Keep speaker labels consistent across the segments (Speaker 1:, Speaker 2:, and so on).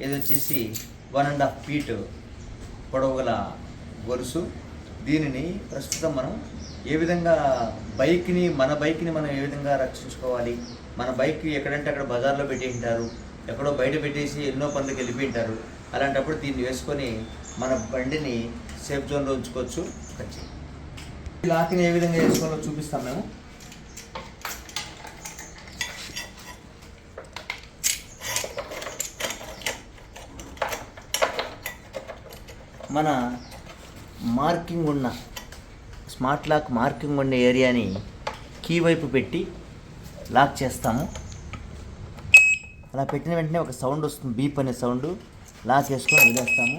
Speaker 1: ఇది వచ్చేసి 1.5 ఫీట్ పొడవు గల గొలుసు. దీనిని ప్రస్తుతం మనం ఏ విధంగా మన బైక్ని మనం ఏ విధంగా రక్షించుకోవాలి, మన బైక్ ఎక్కడంటే అక్కడ బజార్లో పెట్టి ఉంటారు, ఎక్కడో బయట పెట్టేసి ఎన్నో పనులకు వెళ్ళిపోయి ఉంటారు. అలాంటప్పుడు దీన్ని వేసుకొని మన బండిని సేఫ్ జోన్లో ఉంచుకోవచ్చు. ఈ లాక్ని ఏ విధంగా వేసుకోవాలో చూపిస్తాం మేము. మన మార్కింగ్ ఉన్న స్మార్ట్ లాక్ మార్కింగ్ ఉన్న ఏరియాని కీ వైపు పెట్టి లాక్ చేస్తాము. అలా పెట్టిన వెంటనే ఒక సౌండ్ వస్తుంది, బీప్ అనే సౌండ్. లాక్ వేసుకొని వదిలేస్తాము.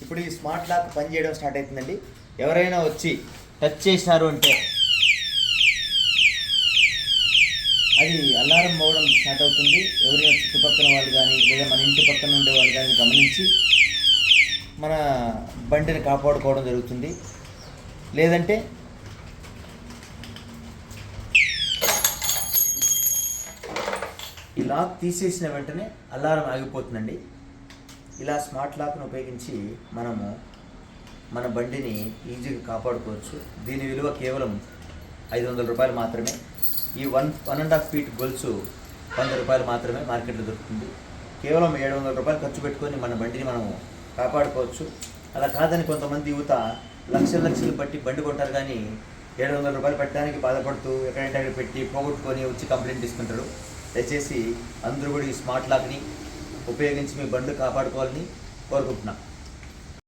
Speaker 1: ఇప్పుడు ఈ స్మార్ట్ లాక్ పనిచేయడం స్టార్ట్ అవుతుందండి. ఎవరైనా వచ్చి టచ్ చేసినారు అంటే అది అలారం మోగడం స్టార్ట్ అవుతుంది. ఎవరైనా చుట్టుపక్కల వాళ్ళు కానీ లేదా మన ఇంటి పక్కన ఉండే వాళ్ళు కానీ గమనించి మన బండిని కాపాడుకోవడం జరుగుతుంది. లేదంటే ఈ లాక్ తీసేసిన వెంటనే అలారం ఆగిపోతుందండి. ఇలా స్మార్ట్ లాక్ను ఉపయోగించి మనము మన బండిని ఈజీగా కాపాడుకోవచ్చు. దీని విలువ కేవలం 500 రూపాయలు మాత్రమే. ఈ 1.5 ఫీట్ గొలుసు 100 రూపాయలు మాత్రమే మార్కెట్లో దొరుకుతుంది. కేవలం 700 రూపాయలు ఖర్చు పెట్టుకొని మన బండిని మనము కాపాడుకోవచ్చు. అలా కాదని కొంతమంది యువత లక్షలు బట్టి బండి కొంటారు, కానీ 700 రూపాయలు పెట్టడానికి బాధపడుతూ ఎక్కడంటే అక్కడ పెట్టి పోగొట్టుకొని వచ్చి కంప్లైంట్ ఇస్తుంటారు. దయచేసి అందరూ కూడా ఈ స్మార్ట్ లాక్ని ఉపయోగించి మీ బండ్లు కాపాడుకోవాలని కోరుకుంటున్నాను.